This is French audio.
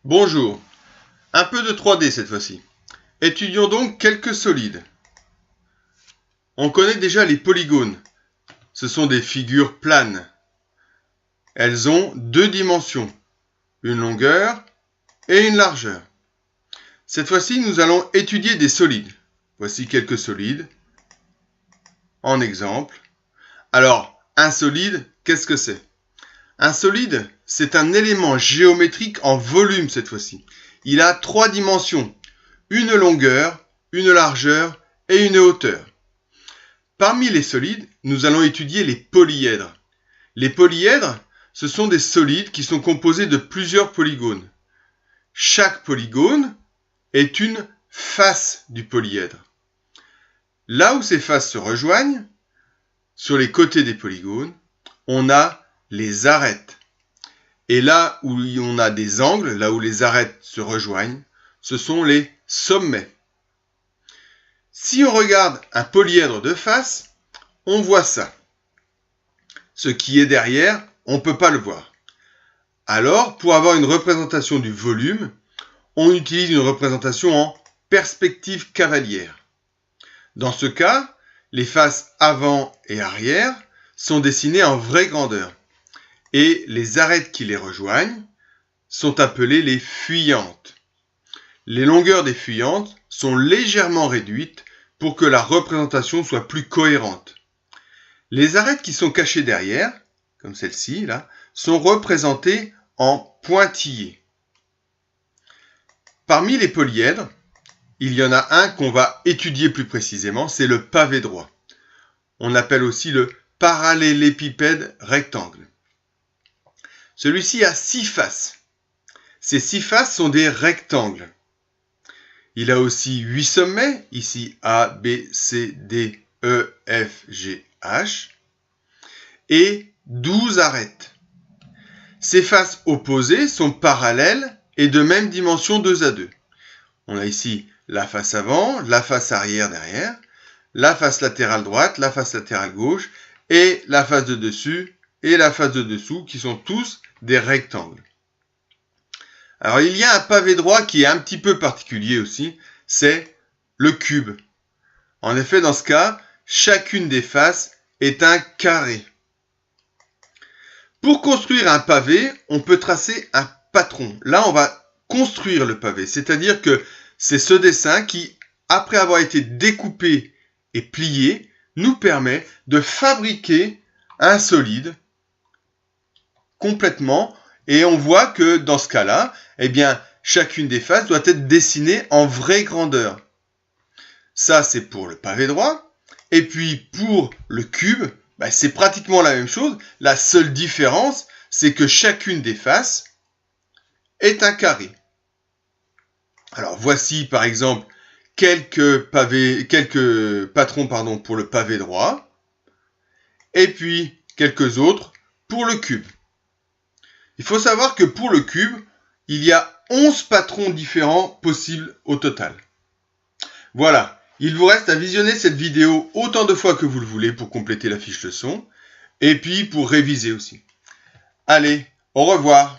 Bonjour, un peu de 3D cette fois-ci. Étudions donc quelques solides. On connaît déjà les polygones. Ce sont des figures planes. Elles ont deux dimensions, une longueur et une largeur. Cette fois-ci, nous allons étudier des solides. Voici quelques solides. En exemple. Alors, un solide, qu'est-ce que c'est? Un solide, c'est un élément géométrique en volume cette fois-ci. Il a trois dimensions, une longueur, une largeur et une hauteur. Parmi les solides, nous allons étudier les polyèdres. Les polyèdres, ce sont des solides qui sont composés de plusieurs polygones. Chaque polygone est une face du polyèdre. Là où ces faces se rejoignent, sur les côtés des polygones, on a les arêtes. Et là où on a des angles, là où les arêtes se rejoignent, ce sont les sommets. Si on regarde un polyèdre de face, on voit ça. Ce qui est derrière, on ne peut pas le voir. Alors, pour avoir une représentation du volume, on utilise une représentation en perspective cavalière. Dans ce cas, les faces avant et arrière sont dessinées en vraie grandeur. Et les arêtes qui les rejoignent sont appelées les fuyantes. Les longueurs des fuyantes sont légèrement réduites pour que la représentation soit plus cohérente. Les arêtes qui sont cachées derrière, comme celle-ci, là, sont représentées en pointillés. Parmi les polyèdres, il y en a un qu'on va étudier plus précisément, c'est le pavé droit. On appelle aussi le parallélépipède rectangle. Celui-ci a 6 faces. Ces 6 faces sont des rectangles. Il a aussi 8 sommets, ici A, B, C, D, E, F, G, H, et 12 arêtes. Ces faces opposées sont parallèles et de même dimension 2 à 2. On a ici la face avant, la face arrière derrière, la face latérale droite, la face latérale gauche, et la face de dessus et la face de dessous, qui sont tous des rectangles. Alors il y a un pavé droit qui est un petit peu particulier aussi, c'est le cube. En effet, dans ce cas, chacune des faces est un carré. Pour construire un pavé, on peut tracer un patron. Là, on va construire le pavé, c'est-à-dire que c'est ce dessin qui, après avoir été découpé et plié, nous permet de fabriquer un solide complètement. Et on voit que dans ce cas-là, eh bien, chacune des faces doit être dessinée en vraie grandeur. Ça, c'est pour le pavé droit. Et puis, pour le cube, c'est pratiquement la même chose. La seule différence, c'est que chacune des faces est un carré. Alors, voici, par exemple, quelques patrons pour le pavé droit. Et puis, quelques autres pour le cube. Il faut savoir que pour le cube, il y a 11 patrons différents possibles au total. Voilà, il vous reste à visionner cette vidéo autant de fois que vous le voulez pour compléter la fiche leçon, et puis pour réviser aussi. Allez, au revoir.